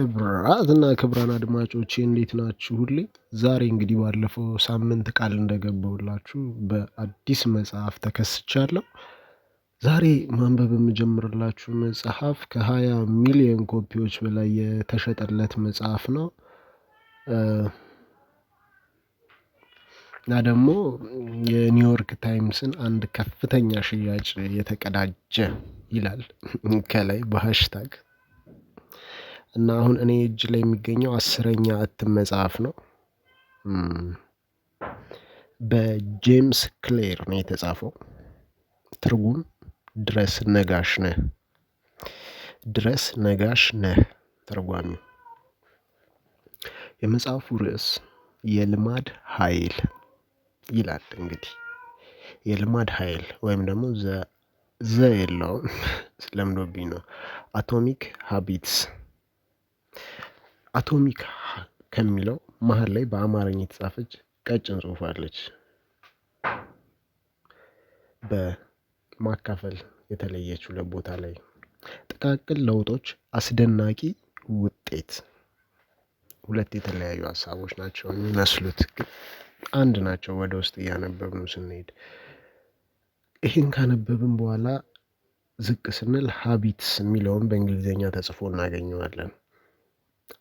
ክብራትና ክብራን አድማጮቼ እንዴት ናችሁ? ሁሌ ዛሬ እንግዲህ ባለፈው ሳምንት ቃል እንደገባሁላችሁ በአዲስ መጽሐፍ ተከስቻለሁ። ዛሬ ማንበብ የምጀምርላችሁ መጽሐፍ ከ20 ሚሊዮን ኮፒዎች በላይ የተሸጠለት መጽሐፍ ነው። እና ደግሞ የኒውዮርክ ታይምስን አንድ ከፍተኛ ሽያጭ የተቀዳጀ ይላል ከላይ በሃሽታግ እና አሁን እኔ እጅ ላይ የሚገኘው 10ኛ እትም መጽሐፍ ነው። በጄምስ ክሌር ነው የተጻፈው። ትርጉም ድረስ ነጋሽ ነህ። ድረስ ነጋሽ ነህ ትርጓሜው። የመጽሐፉ ርዕስ የልማድ ኃይል ይላል። እንግዲህ የልማድ ኃይል ወይም ደግሞ ዘ የለውም ለምዶብኝ ነው። አቶሚክ ሃቢትስ። አቶሚክ ከሚለው መሀል ላይ በአማርኛ የተጻፈች ቀጭን ጽሑፍ አለች። በማካፈል የተለየችው ለቦታ ላይ ጥቃቅን ለውጦች አስደናቂ ውጤት። ሁለት የተለያዩ ሀሳቦች ናቸው የሚመስሉት ግን አንድ ናቸው። ወደ ውስጥ እያነበብን ስንሄድ ይህን ካነበብን በኋላ ዝቅ ስንል ሀቢትስ የሚለውን በእንግሊዝኛ ተጽፎ እናገኘዋለን።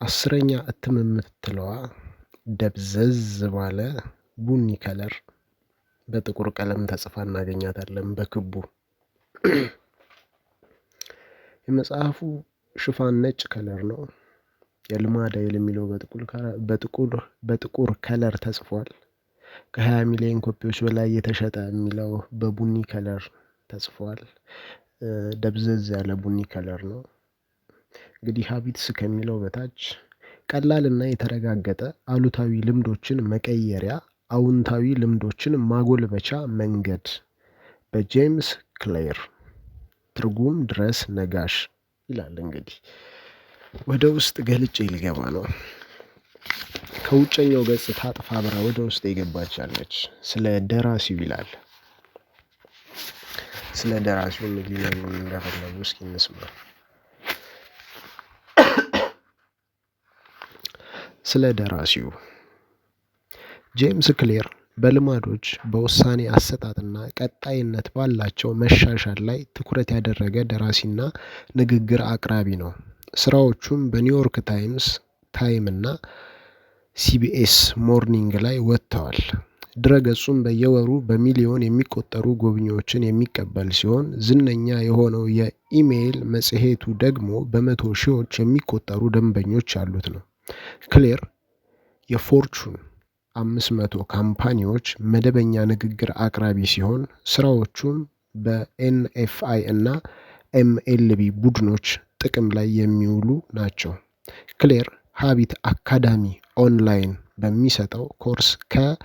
10ኛ እትም የምትለዋ ደብዘዝ ባለ ቡኒ ከለር በጥቁር ቀለም ተጽፋ እናገኛታለን በክቡ። የመጽሐፉ ሽፋን ነጭ ከለር ነው። የልማድ ኃይል የሚለው በጥቁር ከለር ተጽፏል። ከ20 ሚሊዮን ኮፒዎች በላይ የተሸጠ የሚለው በቡኒ ከለር ተጽፏል። ደብዘዝ ያለ ቡኒ ከለር ነው። እንግዲህ ሀቢትስ ከሚለው በታች ቀላልና የተረጋገጠ አሉታዊ ልምዶችን መቀየሪያ አዎንታዊ ልምዶችን ማጎልበቻ መንገድ በጄምስ ክሌር። ትርጉም ድረስ ነጋሽ ይላል። እንግዲህ ወደ ውስጥ ገልጬ ሊገባ ነው። ከውጨኛው ገጽ ታጥፋ አብራ ወደ ውስጥ የገባች አለች። ስለ ደራሲው ይላል። ስለ ደራሲው ሊነግሩን እንደፈለጉ እስኪ እንስማ። ስለ ደራሲው ጄምስ ክሌር በልማዶች በውሳኔ አሰጣጥና ቀጣይነት ባላቸው መሻሻል ላይ ትኩረት ያደረገ ደራሲና ንግግር አቅራቢ ነው። ስራዎቹም በኒውዮርክ ታይም እና ሲቢኤስ ሞርኒንግ ላይ ወጥተዋል። ድረገጹም በየወሩ በሚሊዮን የሚቆጠሩ ጎብኚዎችን የሚቀበል ሲሆን ዝነኛ የሆነው የኢሜይል መጽሔቱ ደግሞ በመቶ ሺዎች የሚቆጠሩ ደንበኞች ያሉት ነው። ክሌር የፎርቹን 500 ካምፓኒዎች መደበኛ ንግግር አቅራቢ ሲሆን ስራዎቹም በኤንኤፍአይ እና ኤምኤልቢ ቡድኖች ጥቅም ላይ የሚውሉ ናቸው። ክሌር ሀቢት አካዳሚ ኦንላይን በሚሰጠው ኮርስ ከ10,000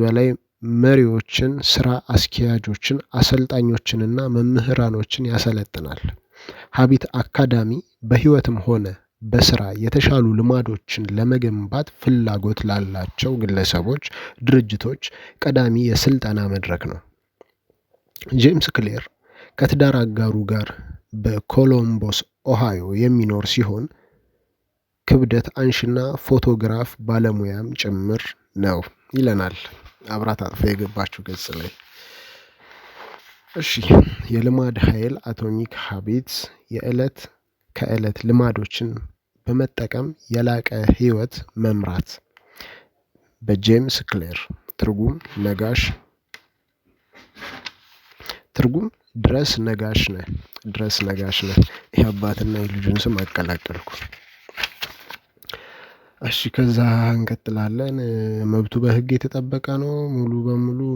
በላይ መሪዎችን፣ ስራ አስኪያጆችን፣ አሰልጣኞችንና መምህራኖችን ያሰለጥናል። ሀቢት አካዳሚ በህይወትም ሆነ በስራ የተሻሉ ልማዶችን ለመገንባት ፍላጎት ላላቸው ግለሰቦች፣ ድርጅቶች ቀዳሚ የስልጠና መድረክ ነው። ጄምስ ክሌር ከትዳር አጋሩ ጋር በኮሎምቦስ ኦሃዮ የሚኖር ሲሆን ክብደት አንሽና ፎቶግራፍ ባለሙያም ጭምር ነው ይለናል አብራት አጥፋ የገባችው ገጽ ላይ። እሺ፣ የልማድ ኃይል አቶሚክ ሃቢትስ የዕለት ከዕለት ልማዶችን በመጠቀም የላቀ ህይወት መምራት በጄምስ ክሌር። ትርጉም ነጋሽ። ትርጉም ድረስ ነጋሽ ነህ። ድረስ ነጋሽ ነህ። ይህ አባትና የልጁን ስም አቀላቀልኩ። እሺ፣ ከዛ እንቀጥላለን። መብቱ በህግ የተጠበቀ ነው።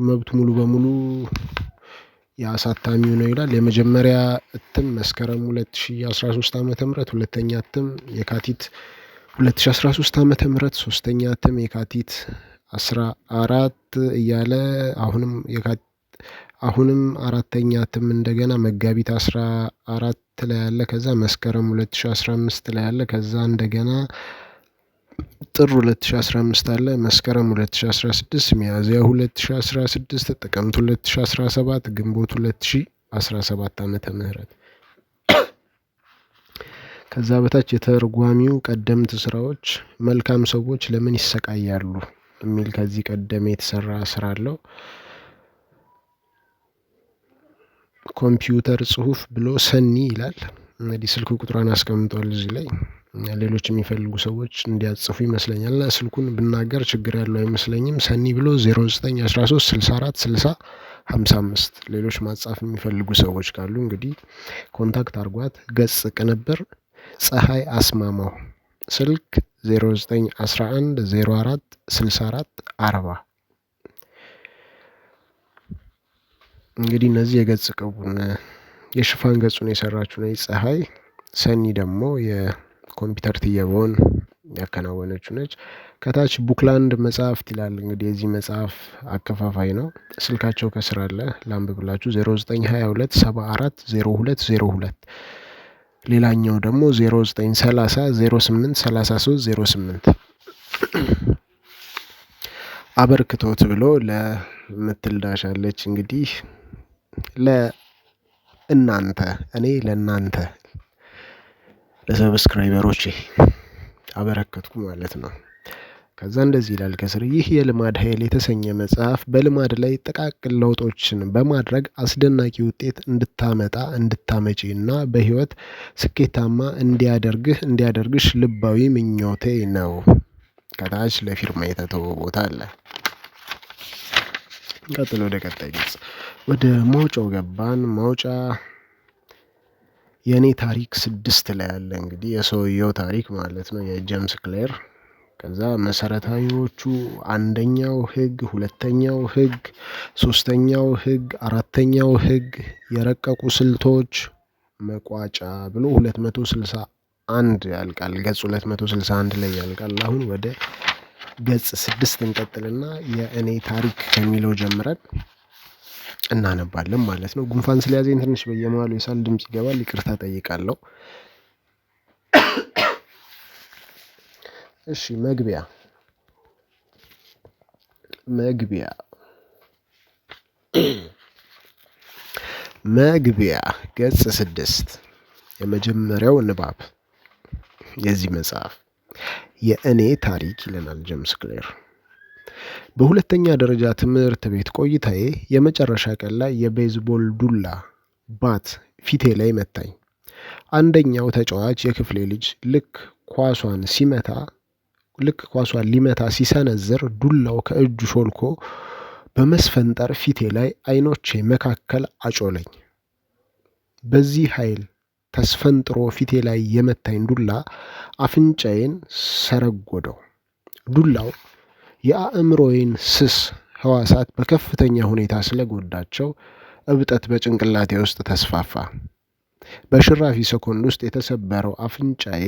መብቱ ሙሉ በሙሉ የአሳታሚው ነው ይላል። የመጀመሪያ እትም መስከረም 2013 ዓ.ም፣ ሁለተኛ እትም የካቲት 2013 ዓ.ም፣ ሶስተኛ እትም የካቲት 14 እያለ አሁንም አራተኛ እትም እንደገና መጋቢት 14 ላይ ያለ፣ ከዛ መስከረም 2015 ላይ ያለ፣ ከዛ እንደገና ጥር 2015 አለ፣ መስከረም 2016፣ ሚያዝያ 2016፣ ጥቅምት 2017፣ ግንቦት 2017 ዓመተ ምህረት። ከዛ በታች የተርጓሚው ቀደምት ስራዎች መልካም ሰዎች ለምን ይሰቃያሉ የሚል ከዚህ ቀደም የተሰራ ስራ አለው። ኮምፒውተር ጽሁፍ ብሎ ሰኒ ይላል። እንግዲህ ስልክ ቁጥሯን አስቀምጧል እዚህ ላይ ሌሎች የሚፈልጉ ሰዎች እንዲያጽፉ ይመስለኛል። እና ስልኩን ብናገር ችግር ያለው አይመስለኝም። ሰኒ ብሎ 0913646055 ሌሎች ማጻፍ የሚፈልጉ ሰዎች ካሉ እንግዲህ ኮንታክት አርጓት። ገጽ ቅንብር ፀሐይ አስማማው፣ ስልክ 0911046440። እንግዲህ እነዚህ የገጽ ቅቡን የሽፋን ገጹን የሰራችው ነች ፀሐይ። ሰኒ ደግሞ የኮምፒውተር ትየባውን ያከናወነችው ነች። ከታች ቡክላንድ መጽሐፍት ይላል። እንግዲህ የዚህ መጽሐፍ አከፋፋይ ነው። ስልካቸው ከስር አለ ላንብብላችሁ። 0922740202 ሌላኛው ደግሞ 0930083308 አበርክቶት ብሎ ለምትል ዳሻለች። እንግዲህ ለእናንተ እኔ ለእናንተ ለሰብስክራይበሮቼ አበረከትኩ ማለት ነው። ከዛ እንደዚህ ይላል ከስር፣ ይህ የልማድ ኃይል የተሰኘ መጽሐፍ በልማድ ላይ ጥቃቅን ለውጦችን በማድረግ አስደናቂ ውጤት እንድታመጣ እንድታመጪ እና በህይወት ስኬታማ እንዲያደርግሽ ልባዊ ምኞቴ ነው። ከታች ለፊርማ የተተወ ቦታ አለ። ቀጥሎ ወደ ቀጣይ ገጽ ወደ ማውጫው ገባን። ማውጫ የእኔ ታሪክ 6 ላይ አለ። እንግዲህ የሰውየው ታሪክ ማለት ነው፣ የጄምስ ክሌር። ከዛ መሰረታዊዎቹ አንደኛው ህግ፣ ሁለተኛው ህግ፣ ሶስተኛው ህግ፣ አራተኛው ህግ፣ የረቀቁ ስልቶች፣ መቋጫ ብሎ 261 ያልቃል። ገጽ 261 ላይ ያልቃል። አሁን ወደ ገጽ 6 እንቀጥልና የእኔ ታሪክ ከሚለው ጀምረን እናነባለን ማለት ነው። ጉንፋን ስለያዘኝ ትንሽ በየመሃሉ የሳል ድምጽ ይገባል፣ ይቅርታ ጠይቃለሁ። እሺ መግቢያ ገጽ 6 የመጀመሪያው ንባብ የዚህ መጽሐፍ የእኔ ታሪክ ይለናል ጄምስ ክሌር። በሁለተኛ ደረጃ ትምህርት ቤት ቆይታዬ የመጨረሻ ቀን ላይ የቤዝቦል ዱላ ባት ፊቴ ላይ መታኝ። አንደኛው ተጫዋች የክፍሌ ልጅ ልክ ኳሷን ሊመታ ሲሰነዝር ዱላው ከእጁ ሾልኮ በመስፈንጠር ፊቴ ላይ አይኖቼ መካከል አጮለኝ። በዚህ ኃይል ተስፈንጥሮ ፊቴ ላይ የመታኝ ዱላ አፍንጫዬን ሰረጎደው። ዱላው የአእምሮዬን ስስ ህዋሳት በከፍተኛ ሁኔታ ስለጎዳቸው እብጠት በጭንቅላቴ ውስጥ ተስፋፋ። በሽራፊ ሰኮንድ ውስጥ የተሰበረው አፍንጫዬ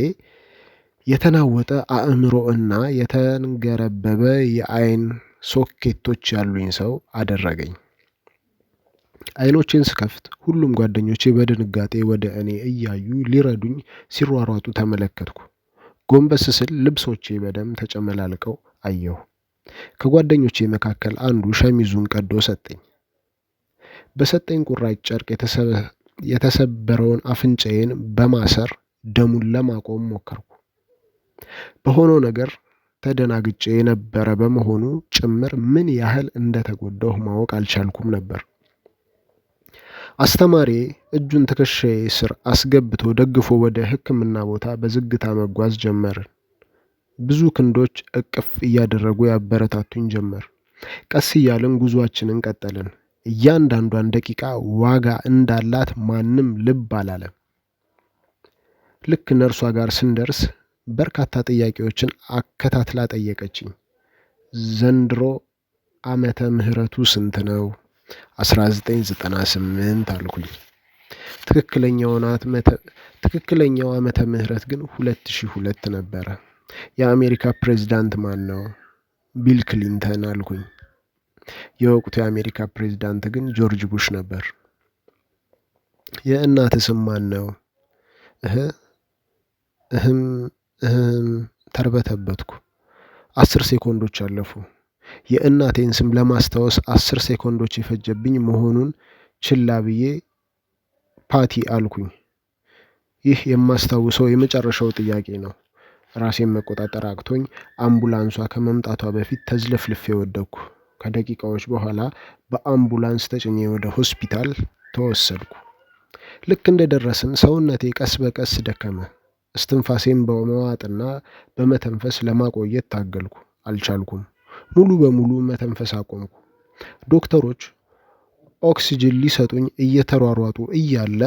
የተናወጠ አእምሮ እና የተንገረበበ የአይን ሶኬቶች ያሉኝ ሰው አደረገኝ። አይኖቼን ስከፍት ሁሉም ጓደኞቼ በድንጋጤ ወደ እኔ እያዩ ሊረዱኝ ሲሯሯጡ ተመለከትኩ። ጎንበስ ስል ልብሶቼ በደም ተጨመላልቀው አየሁ። ከጓደኞቼ መካከል አንዱ ሸሚዙን ቀዶ ሰጠኝ። በሰጠኝ ቁራጭ ጨርቅ የተሰበረውን አፍንጫዬን በማሰር ደሙን ለማቆም ሞከርኩ። በሆነው ነገር ተደናግጬ የነበረ በመሆኑ ጭምር ምን ያህል እንደተጎዳሁ ማወቅ አልቻልኩም ነበር። አስተማሪዬ እጁን ትከሻዬ ስር አስገብቶ ደግፎ ወደ ሕክምና ቦታ በዝግታ መጓዝ ጀመርን። ብዙ ክንዶች እቅፍ እያደረጉ ያበረታቱኝ ጀመር። ቀስ እያልን ጉዟችንን ቀጠልን። እያንዳንዷን ደቂቃ ዋጋ እንዳላት ማንም ልብ አላለም። ልክ ነርሷ ጋር ስንደርስ በርካታ ጥያቄዎችን አከታትላ ጠየቀችኝ። ዘንድሮ ዓመተ ምህረቱ ስንት ነው? 1998 አልኩኝ። ትክክለኛው ዓመተ ምህረት ግን 2002 ነበረ። የአሜሪካ ፕሬዝዳንት ማን ነው? ቢል ክሊንተን አልኩኝ። የወቅቱ የአሜሪካ ፕሬዝዳንት ግን ጆርጅ ቡሽ ነበር። የእናት ስም ማን ነው? ተርበተበትኩ። 10 ሴኮንዶች አለፉ። የእናቴን ስም ለማስታወስ 10 ሴኮንዶች የፈጀብኝ መሆኑን ችላ ብዬ ፓቲ አልኩኝ። ይህ የማስታውሰው የመጨረሻው ጥያቄ ነው። ራሴን መቆጣጠር አቅቶኝ አምቡላንሷ ከመምጣቷ በፊት ተዝለፍልፌ ወደቅኩ። ከደቂቃዎች በኋላ በአምቡላንስ ተጭኜ ወደ ሆስፒታል ተወሰድኩ። ልክ እንደደረስን ሰውነቴ ቀስ በቀስ ደከመ። እስትንፋሴን በመዋጥና በመተንፈስ ለማቆየት ታገልኩ። አልቻልኩም። ሙሉ በሙሉ መተንፈስ አቆምኩ። ዶክተሮች ኦክሲጅን ሊሰጡኝ እየተሯሯጡ እያለ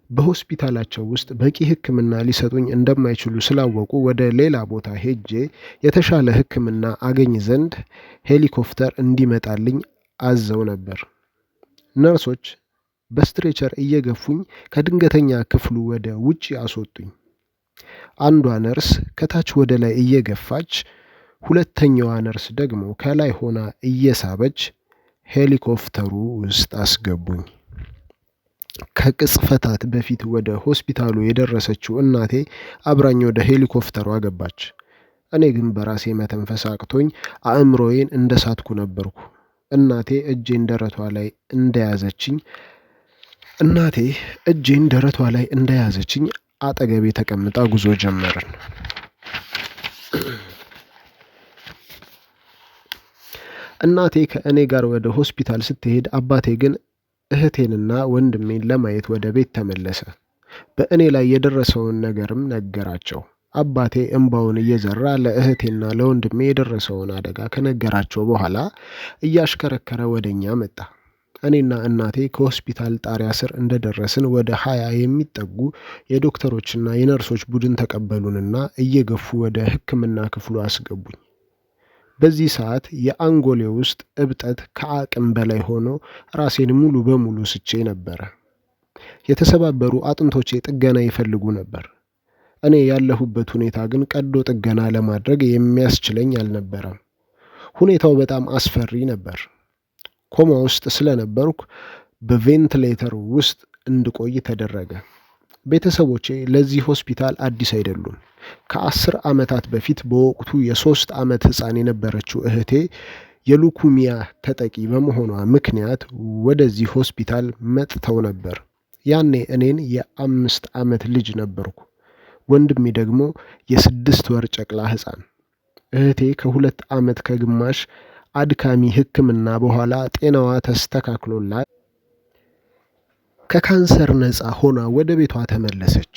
በሆስፒታላቸው ውስጥ በቂ ሕክምና ሊሰጡኝ እንደማይችሉ ስላወቁ ወደ ሌላ ቦታ ሄጄ የተሻለ ሕክምና አገኝ ዘንድ ሄሊኮፕተር እንዲመጣልኝ አዘው ነበር። ነርሶች በስትሬቸር እየገፉኝ ከድንገተኛ ክፍሉ ወደ ውጪ አስወጡኝ። አንዷ ነርስ ከታች ወደ ላይ እየገፋች፣ ሁለተኛዋ ነርስ ደግሞ ከላይ ሆና እየሳበች ሄሊኮፕተሩ ውስጥ አስገቡኝ። ከቅጽፈታት በፊት ወደ ሆስፒታሉ የደረሰችው እናቴ አብራኝ ወደ ሄሊኮፕተሩ አገባች። እኔ ግን በራሴ መተንፈስ አቅቶኝ አእምሮዬን እንደሳትኩ ነበርኩ። እናቴ እጄን ደረቷ ላይ እንደያዘችኝ አጠገቤ ተቀምጣ ጉዞ ጀመርን። እናቴ ከእኔ ጋር ወደ ሆስፒታል ስትሄድ አባቴ ግን እህቴንና ወንድሜን ለማየት ወደ ቤት ተመለሰ። በእኔ ላይ የደረሰውን ነገርም ነገራቸው። አባቴ እንባውን እየዘራ ለእህቴና ለወንድሜ የደረሰውን አደጋ ከነገራቸው በኋላ እያሽከረከረ ወደኛ መጣ። እኔና እናቴ ከሆስፒታል ጣሪያ ስር እንደደረስን ወደ 20 የሚጠጉ የዶክተሮችና የነርሶች ቡድን ተቀበሉንና እየገፉ ወደ ሕክምና ክፍሉ አስገቡኝ። በዚህ ሰዓት የአንጎሌ ውስጥ እብጠት ከአቅም በላይ ሆኖ ራሴን ሙሉ በሙሉ ስቼ ነበረ። የተሰባበሩ አጥንቶቼ ጥገና ይፈልጉ ነበር። እኔ ያለሁበት ሁኔታ ግን ቀዶ ጥገና ለማድረግ የሚያስችለኝ አልነበረም። ሁኔታው በጣም አስፈሪ ነበር። ኮማ ውስጥ ስለነበርኩ በቬንትሌተር ውስጥ እንድቆይ ተደረገ። ቤተሰቦቼ ለዚህ ሆስፒታል አዲስ አይደሉም። ከ10 ዓመታት በፊት በወቅቱ የ3 ዓመት ሕፃን የነበረችው እህቴ የሉኩሚያ ተጠቂ በመሆኗ ምክንያት ወደዚህ ሆስፒታል መጥተው ነበር። ያኔ እኔን የ5 ዓመት ልጅ ነበርኩ። ወንድሜ ደግሞ የ6 ወር ጨቅላ ሕፃን። እህቴ ከ2 ዓመት ከግማሽ አድካሚ ሕክምና በኋላ ጤናዋ ተስተካክሎላት ከካንሰር ነፃ ሆና ወደ ቤቷ ተመለሰች።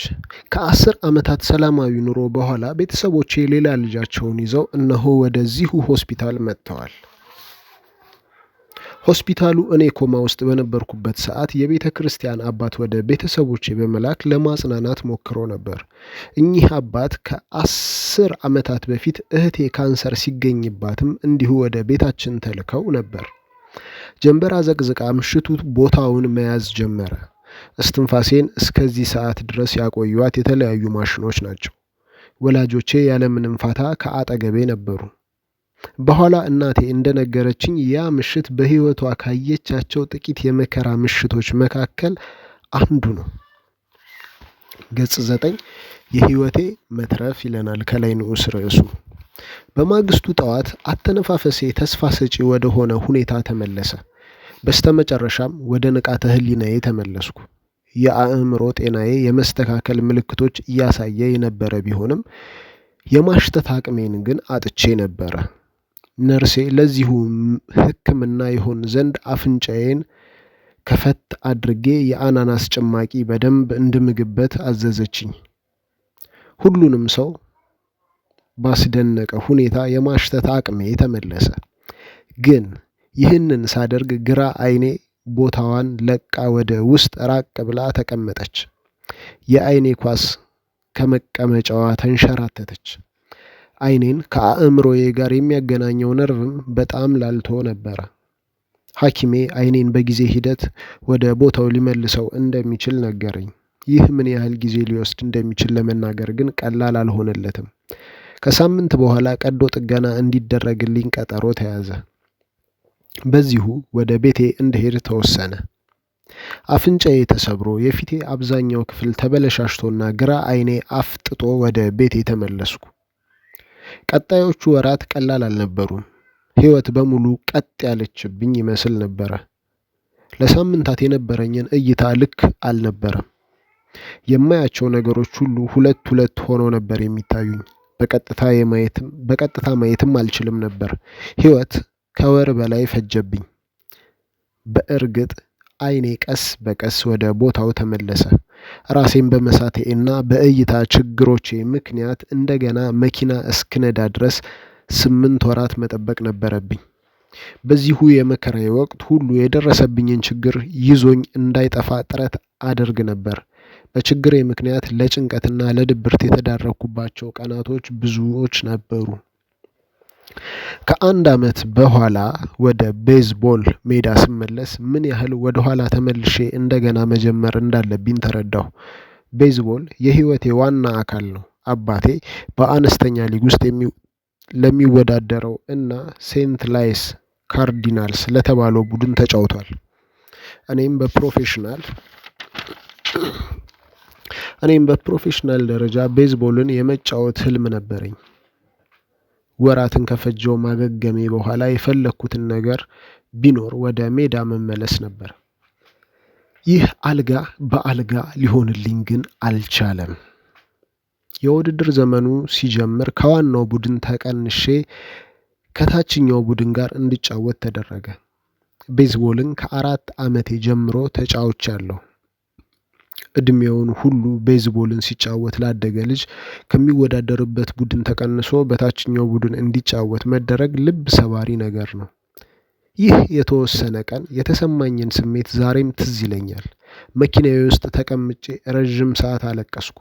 ከ10 ዓመታት ሰላማዊ ኑሮ በኋላ ቤተሰቦቼ ሌላ ልጃቸውን ይዘው እነሆ ወደዚሁ ሆስፒታል መጥተዋል። ሆስፒታሉ እኔ ኮማ ውስጥ በነበርኩበት ሰዓት የቤተ ክርስቲያን አባት ወደ ቤተሰቦቼ በመላክ ለማጽናናት ሞክሮ ነበር። እኚህ አባት ከ10 ዓመታት በፊት እህቴ ካንሰር ሲገኝባትም እንዲሁ ወደ ቤታችን ተልከው ነበር። ጀንበር አዘቅዝቃ ምሽቱ ቦታውን መያዝ ጀመረ። እስትንፋሴን እስከዚህ ሰዓት ድረስ ያቆዩት የተለያዩ ማሽኖች ናቸው። ወላጆቼ ያለምንም ፋታ ከአጠገቤ ነበሩ። በኋላ እናቴ እንደነገረችኝ ያ ምሽት በሕይወቷ ካየቻቸው ጥቂት የመከራ ምሽቶች መካከል አንዱ ነው። ገጽ 9 የሕይወቴ መትረፍ ይለናል ከላይ ንዑስ ርዕሱ። በማግስቱ ጠዋት አተነፋፈሴ ተስፋ ሰጪ ወደ ሆነ ሁኔታ ተመለሰ። በስተመጨረሻም ወደ ንቃተ ህሊናዬ ተመለስኩ። የአእምሮ ጤናዬ የመስተካከል ምልክቶች እያሳየ የነበረ ቢሆንም የማሽተት አቅሜን ግን አጥቼ ነበረ። ነርሴ ለዚሁ ሕክምና ይሆን ዘንድ አፍንጫዬን ከፈት አድርጌ የአናናስ ጭማቂ በደንብ እንድምግበት አዘዘችኝ። ሁሉንም ሰው ባስደነቀ ሁኔታ የማሽተት አቅሜ ተመለሰ። ግን ይህንን ሳደርግ ግራ አይኔ ቦታዋን ለቃ ወደ ውስጥ ራቅ ብላ ተቀመጠች። የአይኔ ኳስ ከመቀመጫዋ ተንሸራተተች። አይኔን ከአእምሮዬ ጋር የሚያገናኘው ነርቭም በጣም ላልቶ ነበረ። ሐኪሜ አይኔን በጊዜ ሂደት ወደ ቦታው ሊመልሰው እንደሚችል ነገረኝ። ይህ ምን ያህል ጊዜ ሊወስድ እንደሚችል ለመናገር ግን ቀላል አልሆነለትም። ከሳምንት በኋላ ቀዶ ጥገና እንዲደረግልኝ ቀጠሮ ተያዘ። በዚሁ ወደ ቤቴ እንድሄድ ተወሰነ። አፍንጫዬ ተሰብሮ የፊቴ አብዛኛው ክፍል ተበለሻሽቶና ግራ አይኔ አፍጥጦ ወደ ቤቴ ተመለስኩ። ቀጣዮቹ ወራት ቀላል አልነበሩም። ሕይወት በሙሉ ቀጥ ያለችብኝ ይመስል ነበረ። ለሳምንታት የነበረኝን እይታ ልክ አልነበረም። የማያቸው ነገሮች ሁሉ ሁለት ሁለት ሆነው ነበር የሚታዩኝ። በቀጥታ ማየትም አልችልም ነበር። ህይወት ከወር በላይ ፈጀብኝ። በእርግጥ አይኔ ቀስ በቀስ ወደ ቦታው ተመለሰ። ራሴን በመሳቴ እና በእይታ ችግሮቼ ምክንያት እንደገና መኪና እስክነዳ ድረስ 8 ወራት መጠበቅ ነበረብኝ። በዚሁ የመከራዬ ወቅት ሁሉ የደረሰብኝን ችግር ይዞኝ እንዳይጠፋ ጥረት አደርግ ነበር። በችግሬ ምክንያት ለጭንቀትና ለድብርት የተዳረኩባቸው ቀናቶች ብዙዎች ነበሩ። ከአንድ ዓመት በኋላ ወደ ቤዝቦል ሜዳ ስመለስ ምን ያህል ወደ ኋላ ተመልሼ እንደገና መጀመር እንዳለብኝ ተረዳሁ። ቤዝቦል የህይወቴ ዋና አካል ነው። አባቴ በአነስተኛ ሊግ ውስጥ ለሚወዳደረው እና ሴንት ላይስ ካርዲናልስ ለተባለው ቡድን ተጫውቷል። እኔም በፕሮፌሽናል ደረጃ ቤዝቦልን የመጫወት ህልም ነበረኝ። ወራትን ከፈጀው ማገገሜ በኋላ የፈለግኩትን ነገር ቢኖር ወደ ሜዳ መመለስ ነበር። ይህ አልጋ በአልጋ ሊሆንልኝ ግን አልቻለም። የውድድር ዘመኑ ሲጀምር ከዋናው ቡድን ተቀንሼ ከታችኛው ቡድን ጋር እንድጫወት ተደረገ። ቤዝቦልን ከ4 ዓመቴ ጀምሮ ተጫውቻለሁ። እድሜውን ሁሉ ቤዝቦልን ሲጫወት ላደገ ልጅ ከሚወዳደርበት ቡድን ተቀንሶ በታችኛው ቡድን እንዲጫወት መደረግ ልብ ሰባሪ ነገር ነው። ይህ የተወሰነ ቀን የተሰማኝን ስሜት ዛሬም ትዝ ይለኛል። መኪናዬ ውስጥ ተቀምጬ ረዥም ሰዓት አለቀስኩ።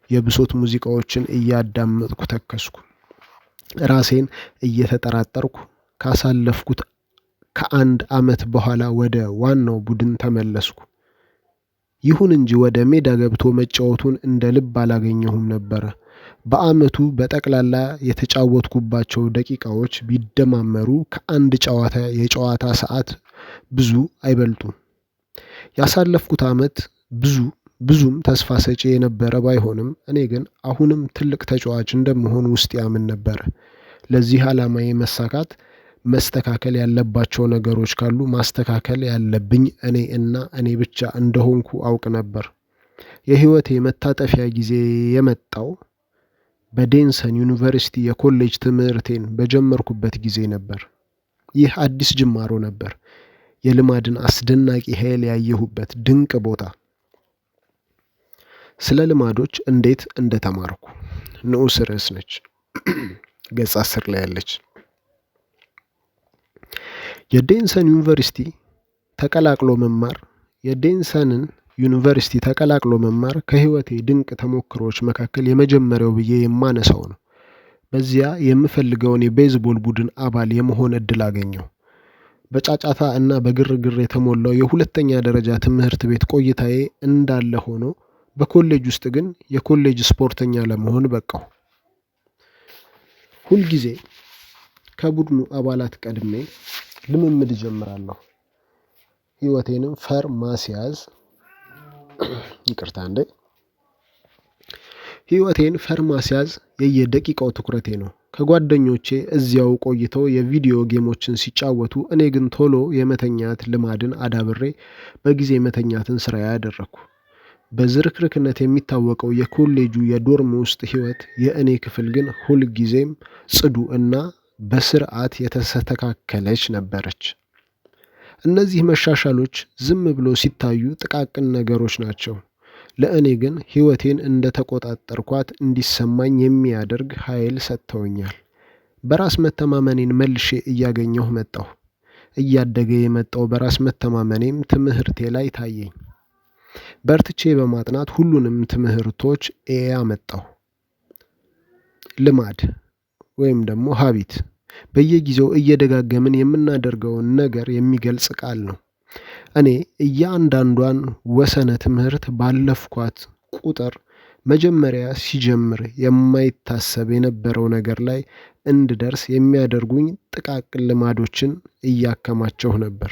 የብሶት ሙዚቃዎችን እያዳመጥኩ ተከስኩ። ራሴን እየተጠራጠርኩ ካሳለፍኩት ከ1 ዓመት በኋላ ወደ ዋናው ቡድን ተመለስኩ። ይሁን እንጂ ወደ ሜዳ ገብቶ መጫወቱን እንደ ልብ አላገኘሁም ነበር። በዓመቱ በጠቅላላ የተጫወትኩባቸው ደቂቃዎች ቢደማመሩ ከአንድ ጨዋታ የጨዋታ ሰዓት ብዙ አይበልጡም። ያሳለፍኩት ዓመት ብዙም ተስፋ ሰጪ የነበረ ባይሆንም እኔ ግን አሁንም ትልቅ ተጫዋች እንደምሆን ውስጥ ያምን ነበር። ለዚህ ዓላማዬ መሳካት መስተካከል ያለባቸው ነገሮች ካሉ ማስተካከል ያለብኝ እኔ ብቻ እንደሆንኩ አውቅ ነበር። የህይወቴ መታጠፊያ ጊዜ የመጣው በዴንሰን ዩኒቨርሲቲ የኮሌጅ ትምህርቴን በጀመርኩበት ጊዜ ነበር። ይህ አዲስ ጅማሮ ነበር። የልማድን አስደናቂ ኃይል ያየሁበት ድንቅ ቦታ። ስለ ልማዶች እንዴት እንደተማርኩ ንዑስ ርዕስ ነች። ገጽ 10 ላይ ያለች። የዴንሰንን ዩኒቨርሲቲ ተቀላቅሎ መማር ከህይወቴ ድንቅ ተሞክሮዎች መካከል የመጀመሪያው ብዬ የማነሳው ነው። በዚያ የምፈልገውን የቤዝቦል ቡድን አባል የመሆን እድል አገኘሁ። በጫጫታ እና በግርግር የተሞላው የሁለተኛ ደረጃ ትምህርት ቤት ቆይታዬ እንዳለ ሆኖ በኮሌጅ ውስጥ ግን የኮሌጅ ስፖርተኛ ለመሆን በቃሁ። ሁልጊዜ ከቡድኑ አባላት ቀድሜ ልምምድ ጀምራለሁ። ህይወቴን ፈር ማስያዝ የየደቂቃው ትኩረቴ ነው። ከጓደኞቼ እዚያው ቆይተው የቪዲዮ ጌሞችን ሲጫወቱ፣ እኔ ግን ቶሎ የመተኛት ልማድን አዳብሬ በጊዜ መተኛትን ስራዬ አደረኩ። በዝርክርክነት የሚታወቀው የኮሌጁ የዶርም ውስጥ ህይወት የእኔ ክፍል ግን ሁልጊዜም ጽዱ እና በስርዓት የተስተካከለች ነበረች። እነዚህ መሻሻሎች ዝም ብሎ ሲታዩ ጥቃቅን ነገሮች ናቸው። ለእኔ ግን ህይወቴን እንደተቆጣጠርኳት እንዲሰማኝ የሚያደርግ ኃይል ሰጥተውኛል። በራስ መተማመኔን መልሼ እያገኘሁ መጣሁ። እያደገ የመጣው በራስ መተማመኔም ትምህርቴ ላይ ታየኝ። በርትቼ በማጥናት ሁሉንም ትምህርቶች አመጣሁ። ልማድ ወይም ደግሞ ሀቢት በየጊዜው እየደጋገምን የምናደርገውን ነገር የሚገልጽ ቃል ነው። እኔ እያንዳንዷን ወሰነ ትምህርት ባለፍኳት ቁጥር መጀመሪያ ሲጀምር የማይታሰብ የነበረው ነገር ላይ እንድደርስ የሚያደርጉኝ ጥቃቅን ልማዶችን እያከማቸሁ ነበር።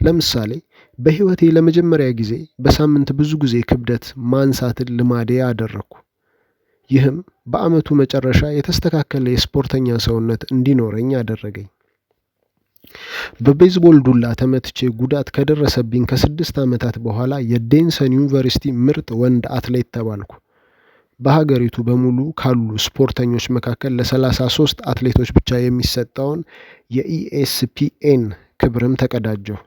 ለምሳሌ በህይወቴ ለመጀመሪያ ጊዜ በሳምንት ብዙ ጊዜ ክብደት ማንሳትን ልማዴ አደረኩ። ይህም በዓመቱ መጨረሻ የተስተካከለ የስፖርተኛ ሰውነት እንዲኖረኝ አደረገኝ። በቤዝቦል ዱላ ተመትቼ ጉዳት ከደረሰብኝ ከ6 ዓመታት በኋላ የዴንሰን ዩኒቨርሲቲ ምርጥ ወንድ አትሌት ተባልኩ። በሀገሪቱ በሙሉ ካሉ ስፖርተኞች መካከል ለ33 አትሌቶች ብቻ የሚሰጠውን የኢኤስፒኤን ክብርም ተቀዳጀሁ።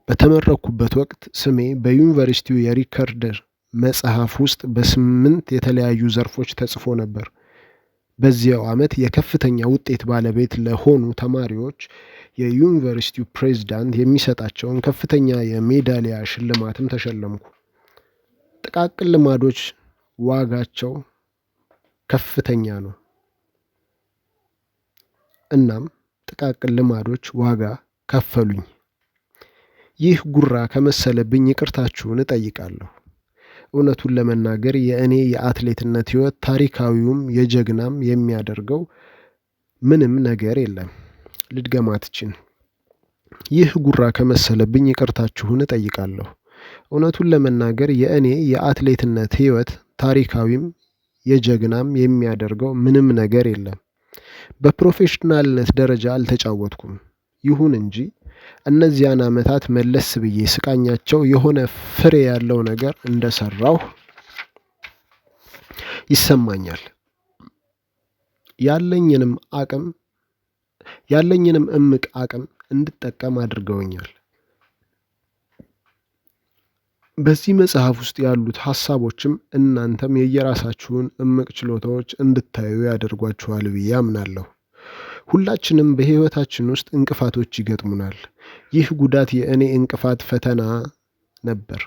በተመረኩበት ወቅት ስሜ በዩኒቨርሲቲው የሪከርድ መጽሐፍ ውስጥ በ8 የተለያዩ ዘርፎች ተጽፎ ነበር። በዚያው ዓመት የከፍተኛ ውጤት ባለቤት ለሆኑ ተማሪዎች የዩኒቨርሲቲው ፕሬዝዳንት የሚሰጣቸውን ከፍተኛ የሜዳሊያ ሽልማትም ተሸለምኩ። ጥቃቅን ልማዶች ዋጋቸው ከፍተኛ ነው። እናም ጥቃቅን ልማዶች ዋጋ ከፈሉኝ። ይህ ጉራ ከመሰለብኝ ይቅርታችሁን እጠይቃለሁ። እውነቱን ለመናገር የእኔ የአትሌትነት ሕይወት ታሪካዊውም የጀግናም የሚያደርገው ምንም ነገር የለም። ልድገማትችን። ይህ ጉራ ከመሰለብኝ ይቅርታችሁን እጠይቃለሁ። እውነቱን ለመናገር የእኔ የአትሌትነት ሕይወት ታሪካዊም የጀግናም የሚያደርገው ምንም ነገር የለም። በፕሮፌሽናልነት ደረጃ አልተጫወትኩም። ይሁን እንጂ እነዚያን ዓመታት መለስ ብዬ ስቃኛቸው የሆነ ፍሬ ያለው ነገር እንደሰራሁ ይሰማኛል። ያለኝንም እምቅ አቅም እንድጠቀም አድርገውኛል። በዚህ መጽሐፍ ውስጥ ያሉት ሐሳቦችም እናንተም የየራሳችሁን እምቅ ችሎታዎች እንድታዩ ያደርጓችኋል ብዬ አምናለሁ። ሁላችንም በሕይወታችን ውስጥ እንቅፋቶች ይገጥሙናል። ይህ ጉዳት የእኔ እንቅፋት ፈተና ነበር።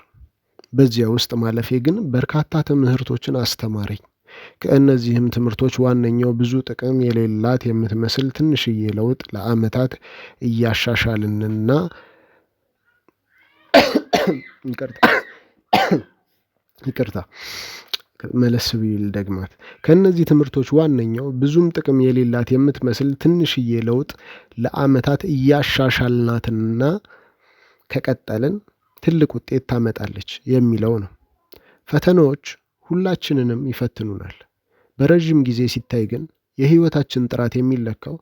በዚያ ውስጥ ማለፌ ግን በርካታ ትምህርቶችን አስተማረኝ። ከእነዚህም ትምህርቶች ዋነኛው ብዙ ጥቅም የሌላት የምትመስል ትንሽዬ ለውጥ ለዓመታት እያሻሻልንና ይቅርታ መለስ ቢል ደግማት። ከእነዚህ ትምህርቶች ዋነኛው ብዙም ጥቅም የሌላት የምትመስል ትንሽዬ ለውጥ ለዓመታት እያሻሻልናትና ከቀጠልን ትልቅ ውጤት ታመጣለች የሚለው ነው። ፈተናዎች ሁላችንንም ይፈትኑናል። በረዥም ጊዜ ሲታይ ግን የሕይወታችን ጥራት የሚለካው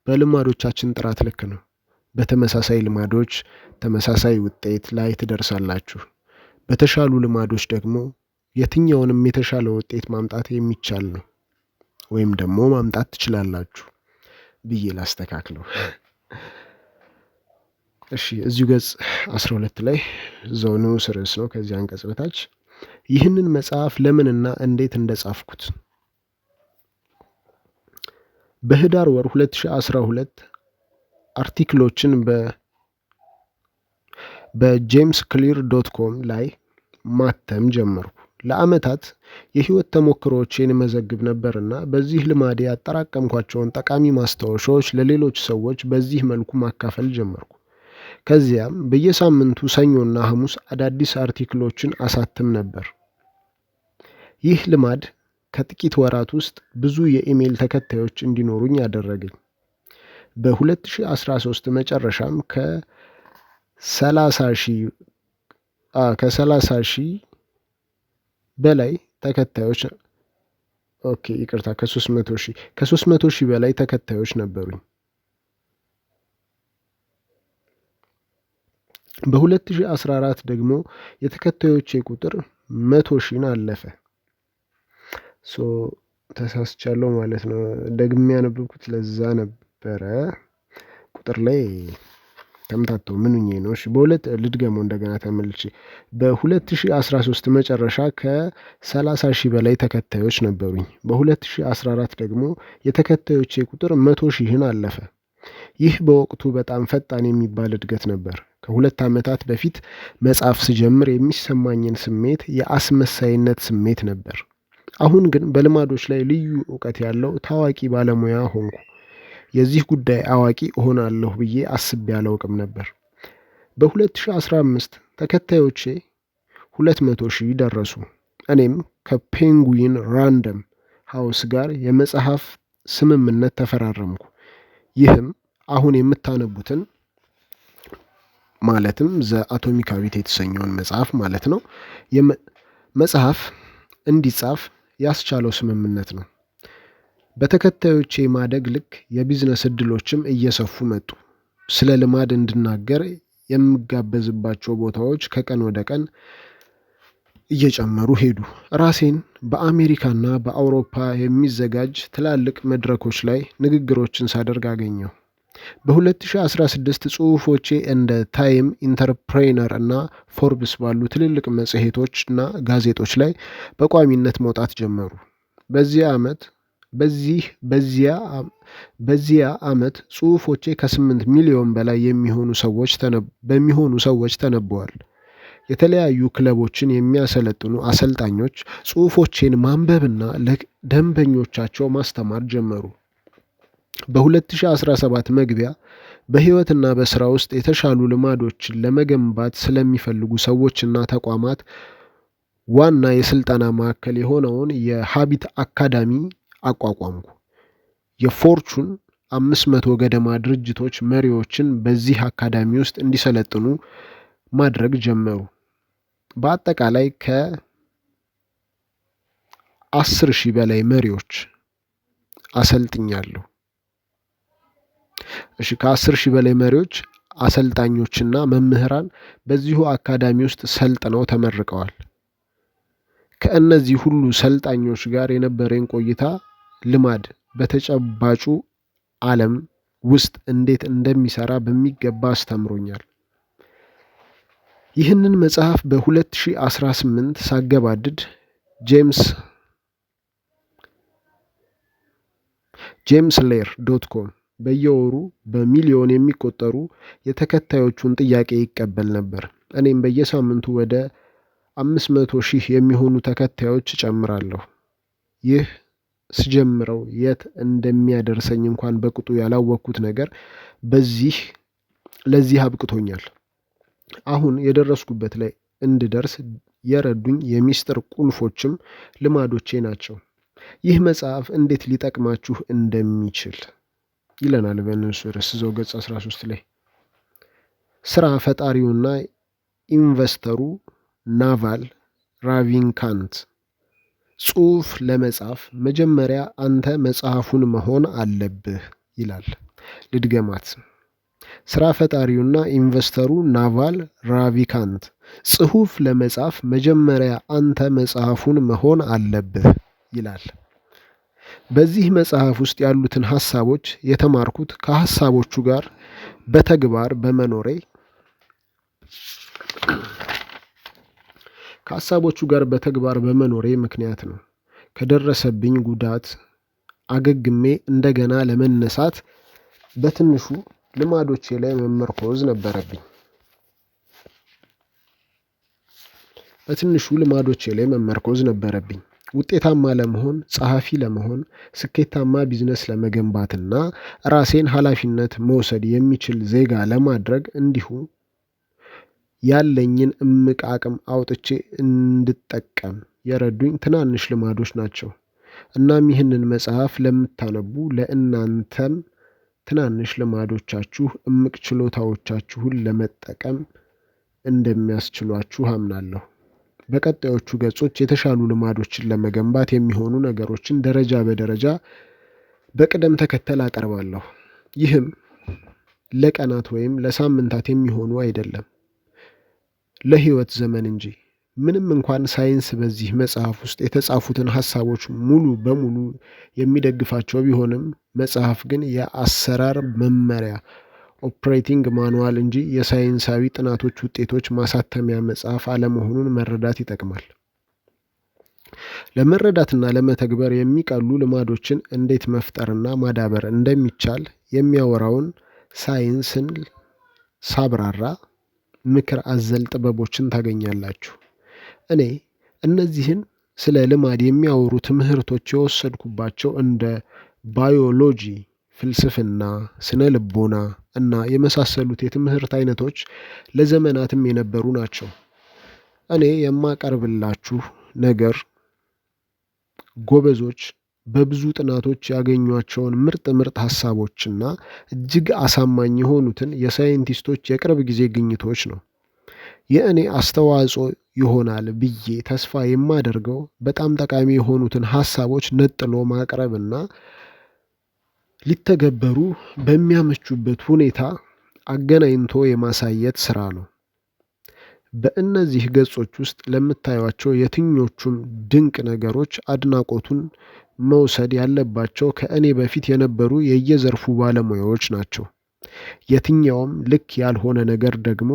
በልማዶቻችን ጥራት ልክ ነው። በተመሳሳይ ልማዶች ተመሳሳይ ውጤት ላይ ትደርሳላችሁ። በተሻሉ ልማዶች ደግሞ የትኛውንም የተሻለ ውጤት ማምጣት የሚቻል ነው፣ ወይም ደግሞ ማምጣት ትችላላችሁ ብዬ ላስተካክለው። እሺ፣ እዚሁ ገጽ 12 ላይ እዛው ንዑስ ርዕስ ነው ከዚህ አንቀጽ በታች ይህንን መጽሐፍ ለምንና እንዴት እንደጻፍኩት። በህዳር ወር 2012 አርቲክሎችን በjamesclear.com ላይ ማተም ጀመርኩ። ለዓመታት የህይወት ተሞክሮዎቼን መዘግብ ነበርና በዚህ ልማዴ ያጠራቀምኳቸውን ጠቃሚ ማስታወሻዎች ለሌሎች ሰዎች በዚህ መልኩ ማካፈል ጀመርኩ። ከዚያም በየሳምንቱ ሰኞና ሐሙስ አዳዲስ አርቲክሎችን አሳትም ነበር። ይህ ልማድ ከጥቂት ወራት ውስጥ ብዙ የኢሜል ተከታዮች እንዲኖሩኝ አደረገኝ። በ2013 መጨረሻም ከ30 ሺህ በላይ ተከታዮች ከ300 ሺህ በላይ ተከታዮች ነበሩኝ። በ2014 ደግሞ የተከታዮቼ ቁጥር 100 ሺህን አለፈ። ተሳስቻለሁ ማለት ነው። ደግሜ ያነበብኩት ለዛ ነበረ። ቁጥር ላይ ተምታተው ምንኝ ነው? እሺ ልድገመው እንደገና ተመልሼ። በ2013 መጨረሻ ከ30 ሺህ በላይ ተከታዮች ነበሩኝ። በ2014 ደግሞ የተከታዮቼ ቁጥር 100 ሺህን አለፈ። ይህ በወቅቱ በጣም ፈጣን የሚባል እድገት ነበር። ከ2 ዓመታት በፊት መጽሐፍ ስጀምር የሚሰማኝን ስሜት የአስመሳይነት ስሜት ነበር። አሁን ግን በልማዶች ላይ ልዩ እውቀት ያለው ታዋቂ ባለሙያ ሆንኩ። የዚህ ጉዳይ አዋቂ እሆናለሁ ብዬ አስቤ አላውቅም ነበር። በ2015 ተከታዮቼ 200 ሺህ ደረሱ። እኔም ከፔንጉዊን ራንደም ሃውስ ጋር የመጽሐፍ ስምምነት ተፈራረምኩ። ይህም አሁን የምታነቡትን ማለትም ዘ አቶሚክ ሃቢት የተሰኘውን መጽሐፍ ማለት ነው መጽሐፍ እንዲጻፍ ያስቻለው ስምምነት ነው። በተከታዮቼ ማደግ ልክ የቢዝነስ እድሎችም እየሰፉ መጡ። ስለ ልማድ እንድናገር የምጋበዝባቸው ቦታዎች ከቀን ወደ ቀን እየጨመሩ ሄዱ። ራሴን በአሜሪካና በአውሮፓ የሚዘጋጅ ትላልቅ መድረኮች ላይ ንግግሮችን ሳደርግ አገኘሁ። በ2016 ጽሑፎቼ እንደ ታይም፣ ኢንተርፕሬነር እና ፎርብስ ባሉ ትልልቅ መጽሔቶች እና ጋዜጦች ላይ በቋሚነት መውጣት ጀመሩ። በዚያ ዓመት ጽሑፎቼ ከ8 ሚሊዮን በላይ በሚሆኑ ሰዎች ተነበዋል። የተለያዩ ክለቦችን የሚያሰለጥኑ አሰልጣኞች ጽሑፎቼን ማንበብና ለደንበኞቻቸው ማስተማር ጀመሩ። በ2017 መግቢያ በሕይወትና በሥራ ውስጥ የተሻሉ ልማዶችን ለመገንባት ስለሚፈልጉ ሰዎችና ተቋማት ዋና የሥልጠና ማዕከል የሆነውን የሃቢት አካዳሚ አቋቋምኩ። የፎርቹን 500 ገደማ ድርጅቶች መሪዎችን በዚህ አካዳሚ ውስጥ እንዲሰለጥኑ ማድረግ ጀመሩ። በአጠቃላይ ከ10,000 በላይ መሪዎች አሰልጥኛለሁ። ከ10,000 በላይ መሪዎች፣ አሰልጣኞችና መምህራን በዚሁ አካዳሚ ውስጥ ሰልጥነው ተመርቀዋል። ከእነዚህ ሁሉ ሰልጣኞች ጋር የነበረኝ ቆይታ ልማድ በተጨባጩ ዓለም ውስጥ እንዴት እንደሚሰራ በሚገባ አስተምሮኛል። ይህንን መጽሐፍ በ2018 ሳገባድድ JamesLair.com በየወሩ በሚሊዮን የሚቆጠሩ የተከታዮቹን ጥያቄ ይቀበል ነበር። እኔም በየሳምንቱ ወደ 500,000 የሚሆኑ ተከታዮች እጨምራለሁ። ይህ ስጀምረው የት እንደሚያደርሰኝ እንኳን በቅጡ ያላወቅኩት ነገር ለዚህ አብቅቶኛል። አሁን የደረስኩበት ላይ እንድደርስ የረዱኝ የሚስጥር ቁልፎችም ልማዶቼ ናቸው። ይህ መጽሐፍ እንዴት ሊጠቅማችሁ እንደሚችል ይለናል በንዑስ ርዕስ እዛው ገጽ 13 ላይ። ስራ ፈጣሪውና ኢንቨስተሩ ናቫል ራቪንካንት ጽሑፍ ለመጻፍ መጀመሪያ አንተ መጽሐፉን መሆን አለብህ ይላል። ልድገማት። ስራ ፈጣሪውና ኢንቨስተሩ ናቫል ራቪካንት ጽሑፍ ለመጻፍ መጀመሪያ አንተ መጽሐፉን መሆን አለብህ ይላል። በዚህ መጽሐፍ ውስጥ ያሉትን ሐሳቦች የተማርኩት ከሐሳቦቹ ጋር በተግባር በመኖሬ ምክንያት ነው። ከደረሰብኝ ጉዳት አገግሜ እንደገና ለመነሳት በትንሹ ልማዶቼ ላይ መመርኮዝ ነበረብኝ። ውጤታማ ለመሆን፣ ጸሐፊ ለመሆን፣ ስኬታማ ቢዝነስ ለመገንባትና ራሴን ኃላፊነት መውሰድ የሚችል ዜጋ ለማድረግ እንዲሁ ያለኝን እምቅ አቅም አውጥቼ እንድጠቀም የረዱኝ ትናንሽ ልማዶች ናቸው። እናም ይህንን መጽሐፍ ለምታነቡ ለእናንተም ትናንሽ ልማዶቻችሁ እምቅ ችሎታዎቻችሁን ለመጠቀም እንደሚያስችሏችሁ አምናለሁ። በቀጣዮቹ ገጾች የተሻሉ ልማዶችን ለመገንባት የሚሆኑ ነገሮችን ደረጃ በደረጃ በቅደም ተከተል አቀርባለሁ። ይህም ለቀናት ወይም ለሳምንታት የሚሆኑ አይደለም፣ ለሕይወት ዘመን እንጂ። ምንም እንኳን ሳይንስ በዚህ መጽሐፍ ውስጥ የተጻፉትን ሐሳቦች ሙሉ በሙሉ የሚደግፋቸው ቢሆንም መጽሐፍ ግን የአሰራር መመሪያ ኦፕሬቲንግ ማኑዋል እንጂ የሳይንሳዊ ጥናቶች ውጤቶች ማሳተሚያ መጽሐፍ አለመሆኑን መረዳት ይጠቅማል። ለመረዳትና ለመተግበር የሚቀሉ ልማዶችን እንዴት መፍጠርና ማዳበር እንደሚቻል የሚያወራውን ሳይንስን ሳብራራ ምክር አዘል ጥበቦችን ታገኛላችሁ። እኔ እነዚህን ስለ ልማድ የሚያወሩ ትምህርቶች የወሰድኩባቸው እንደ ባዮሎጂ፣ ፍልስፍና፣ ስነ ልቦና እና የመሳሰሉት የትምህርት አይነቶች ለዘመናትም የነበሩ ናቸው። እኔ የማቀርብላችሁ ነገር ጎበዞች በብዙ ጥናቶች ያገኟቸውን ምርጥ ሐሳቦችና እጅግ አሳማኝ የሆኑትን የሳይንቲስቶች የቅርብ ጊዜ ግኝቶች ነው። የእኔ አስተዋጽኦ ይሆናል ብዬ ተስፋ የማደርገው በጣም ጠቃሚ የሆኑትን ሐሳቦች ነጥሎ ማቅረብና ሊተገበሩ በሚያመቹበት ሁኔታ አገናኝቶ የማሳየት ሥራ ነው። በእነዚህ ገጾች ውስጥ ለምታዩቸው የትኞቹም ድንቅ ነገሮች አድናቆቱን መውሰድ ያለባቸው ከእኔ በፊት የነበሩ የየዘርፉ ባለሙያዎች ናቸው። የትኛውም ልክ ያልሆነ ነገር ደግሞ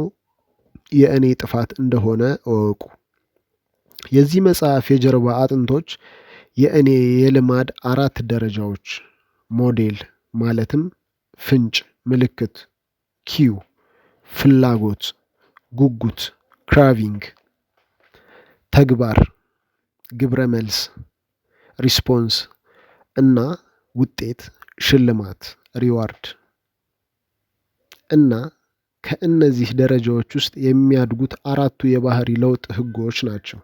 የእኔ ጥፋት እንደሆነ እወቁ። የዚህ መጽሐፍ የጀርባ አጥንቶች የእኔ የልማድ 4 ደረጃዎች ሞዴል ማለትም ፍንጭ፣ ምልክት፣ ኪው፣ ፍላጎት፣ ጉጉት፣ ክራቪንግ፣ ተግባር፣ ግብረ መልስ፣ ሪስፖንስ እና ውጤት፣ ሽልማት፣ ሪዋርድ እና ከእነዚህ ደረጃዎች ውስጥ የሚያድጉት 4ቱ የባህሪ ለውጥ ህጎች ናቸው።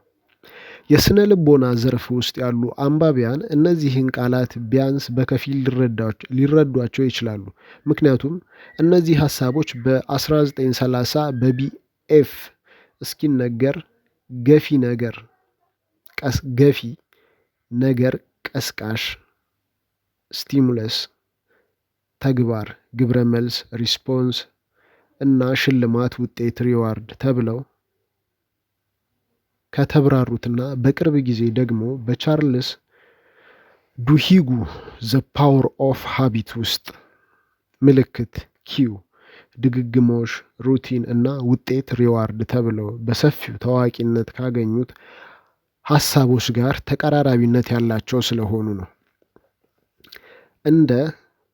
የስነ ልቦና ዘርፍ ውስጥ ያሉ አንባቢያን እነዚህን ቃላት ቢያንስ በከፊል ሊረዷቸው ይችላሉ። ምክንያቱም እነዚህ ሀሳቦች በ1930 በቢኤፍ እስኪነገር ገፊ ነገር ቀስቃሽ፣ ስቲሙለስ፣ ተግባር፣ ግብረ መልስ፣ ሪስፖንስ እና ሽልማት፣ ውጤት፣ ሪዋርድ ተብለው ከተብራሩትና በቅርብ ጊዜ ደግሞ በቻርልስ ዱሂጉ ዘ ፓወር ኦፍ ሃቢት ውስጥ ምልክት፣ ኪው፣ ድግግሞሽ፣ ሩቲን እና ውጤት፣ ሪዋርድ ተብለው በሰፊው ታዋቂነት ካገኙት ሀሳቦች ጋር ተቀራራቢነት ያላቸው ስለሆኑ ነው። እንደ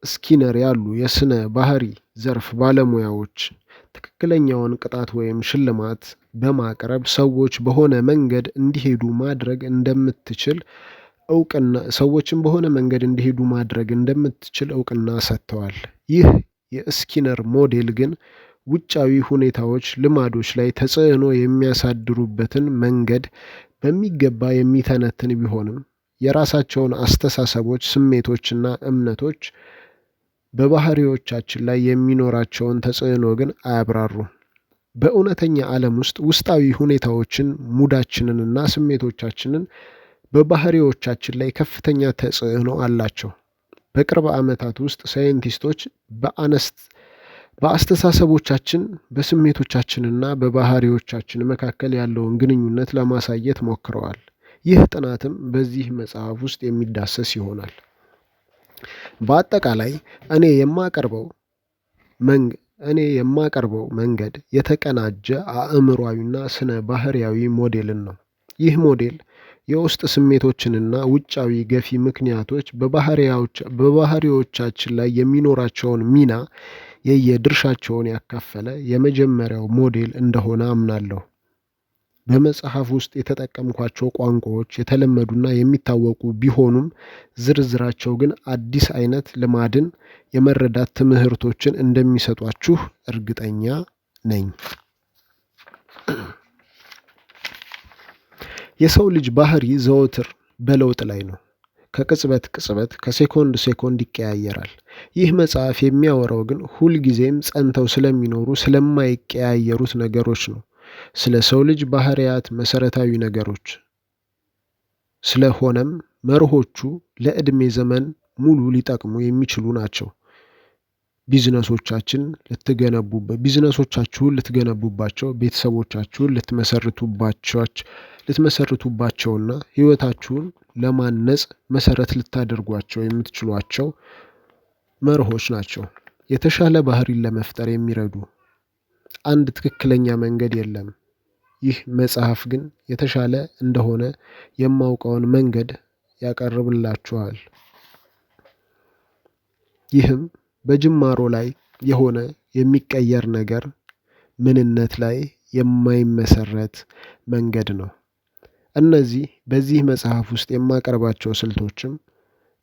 ስኪነር ያሉ የስነ ባህሪ ዘርፍ ባለሙያዎች ትክክለኛውን ቅጣት ወይም ሽልማት በማቅረብ ሰዎችን በሆነ መንገድ እንዲሄዱ ማድረግ እንደምትችል እውቅና ሰጥተዋል። ይህ የስኪነር ሞዴል ግን ውጫዊ ሁኔታዎች ልማዶች ላይ ተጽዕኖ የሚያሳድሩበትን መንገድ በሚገባ የሚተነትን ቢሆንም የራሳቸውን አስተሳሰቦች፣ ስሜቶችና እምነቶች በባህሪዎቻችን ላይ የሚኖራቸውን ተጽዕኖ ግን አያብራሩም። በእውነተኛ ዓለም ውስጥ ውስጣዊ ሁኔታዎችን፣ ሙዳችንንና ስሜቶቻችንን በባህሪዎቻችን ላይ ከፍተኛ ተጽዕኖ አላቸው። በቅርብ ዓመታት ውስጥ ሳይንቲስቶች በአስተሳሰቦቻችን፣ በስሜቶቻችንና በባህሪዎቻችን መካከል ያለውን ግንኙነት ለማሳየት ሞክረዋል። ይህ ጥናትም በዚህ መጽሐፍ ውስጥ የሚዳሰስ ይሆናል። በአጠቃላይ እኔ የማቀርበው መንገድ የተቀናጀ አእምሯዊና ስነ ባህሪያዊ ሞዴልን ነው። ይህ ሞዴል የውስጥ ስሜቶችንና ውጫዊ ገፊ ምክንያቶች በባህሪዎቻችን ላይ የሚኖራቸውን ሚና የየድርሻቸውን ያካፈለ የመጀመሪያው ሞዴል እንደሆነ አምናለሁ። በመጽሐፍ ውስጥ የተጠቀምኳቸው ቋንቋዎች የተለመዱና የሚታወቁ ቢሆኑም ዝርዝራቸው ግን አዲስ አይነት ልማድን የመረዳት ትምህርቶችን እንደሚሰጧችሁ እርግጠኛ ነኝ። የሰው ልጅ ባህሪ ዘወትር በለውጥ ላይ ነው። ከቅጽበት ቅጽበት፣ ከሴኮንድ ሴኮንድ ይቀያየራል። ይህ መጽሐፍ የሚያወራው ግን ሁልጊዜም ጸንተው ስለሚኖሩ ስለማይቀያየሩት ነገሮች ነው። ስለ ሰው ልጅ ባህሪያት መሰረታዊ ነገሮች። ስለሆነም መርሆቹ ለዕድሜ ዘመን ሙሉ ሊጠቅሙ የሚችሉ ናቸው። ቢዝነሶቻችሁን ልትገነቡባቸው፣ ቤተሰቦቻችሁን ልትመሰርቱባቸውና ህይወታችሁን ለማነጽ መሰረት ልታደርጓቸው የምትችሏቸው መርሆች ናቸው። የተሻለ ባህሪን ለመፍጠር የሚረዱ አንድ ትክክለኛ መንገድ የለም። ይህ መጽሐፍ ግን የተሻለ እንደሆነ የማውቀውን መንገድ ያቀርብላችኋል። ይህም በጅማሮ ላይ የሆነ የሚቀየር ነገር ምንነት ላይ የማይመሰረት መንገድ ነው። በዚህ መጽሐፍ ውስጥ የማቀርባቸው ስልቶችም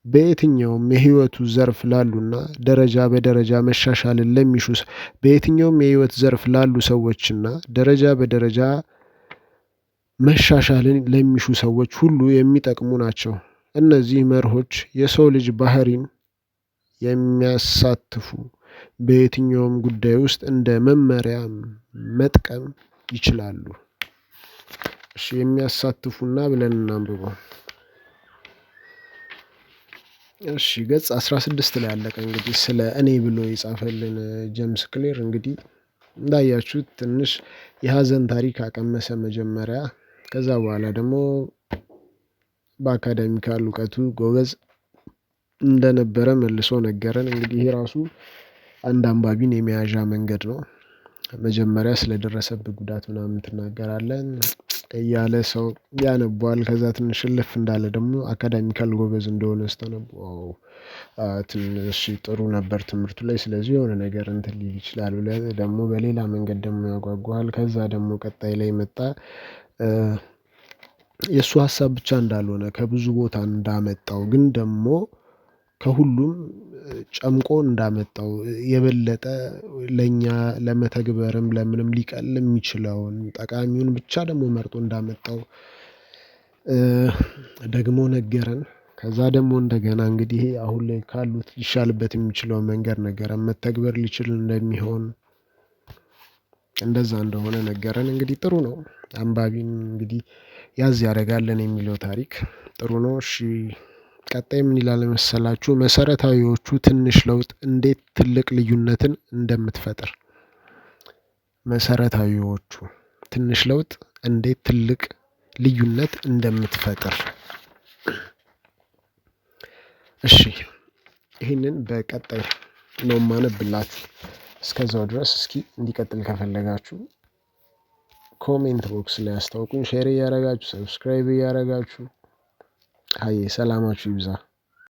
በየትኛውም የህይወቱ ዘርፍ ላሉና ደረጃ በደረጃ መሻሻልን በየትኛውም የህይወት ዘርፍ ላሉ ሰዎችና ደረጃ በደረጃ መሻሻልን ለሚሹ ሰዎች ሁሉ የሚጠቅሙ ናቸው። እነዚህ መርሆች የሰው ልጅ ባህሪን የሚያሳትፉ በየትኛውም ጉዳይ ውስጥ እንደ መመሪያ መጥቀም ይችላሉ። የሚያሳትፉና ብለን እናንብበው። እሺ ገጽ 16 ላይ አለቀ። እንግዲህ ስለ እኔ ብሎ የጻፈልን ጄምስ ክሌር እንግዲህ እንዳያችሁት ትንሽ የሀዘን ታሪክ አቀመሰ መጀመሪያ። ከዛ በኋላ ደግሞ በአካዳሚካል እውቀቱ ጎበዝ እንደነበረ መልሶ ነገረን። እንግዲህ ይሄ ራሱ አንድ አንባቢን የመያዣ መንገድ ነው። መጀመሪያ ስለደረሰብህ ጉዳት ምናምን ትናገራለህ እያለ ሰው ያነበዋል። ከዛ ትንሽ እልፍ እንዳለ ደግሞ አካዳሚካል ጎበዝ እንደሆነ ስታነበው ትንሽ ጥሩ ነበር ትምህርቱ ላይ፣ ስለዚህ የሆነ ነገር እንትን ሊል ይችላል ብለህ ደግሞ በሌላ መንገድ ደግሞ ያጓጓሃል። ከዛ ደግሞ ቀጣይ ላይ መጣ የእሱ ሀሳብ ብቻ እንዳልሆነ ከብዙ ቦታ እንዳመጣው ግን ደግሞ ከሁሉም ጨምቆ እንዳመጣው የበለጠ ለእኛ ለመተግበርም ለምንም ሊቀል የሚችለውን ጠቃሚውን ብቻ ደግሞ መርጦ እንዳመጣው ደግሞ ነገረን። ከዛ ደግሞ እንደገና እንግዲህ አሁን ላይ ካሉት ሊሻልበት የሚችለውን መንገድ ነገረን። መተግበር ሊችል እንደሚሆን እንደዛ እንደሆነ ነገረን። እንግዲህ ጥሩ ነው። አንባቢን እንግዲህ ያዝ ያደርጋለን የሚለው ታሪክ ጥሩ ነው። እሺ ቀጣይ ምን ይላል መሰላችሁ? መሰረታዊዎቹ ትንሽ ለውጥ እንዴት ትልቅ ልዩነትን እንደምትፈጥር። መሰረታዊዎቹ ትንሽ ለውጥ እንዴት ትልቅ ልዩነት እንደምትፈጥር። እሺ ይህንን በቀጣይ ነው የማነብላችሁ። እስከዛው ድረስ እስኪ እንዲቀጥል ከፈለጋችሁ ኮሜንት ቦክስ ላይ አስታውቁኝ። ሼር እያደረጋችሁ ሰብስክራይብ እያደረጋችሁ ሰላማችሁ ይብዛ።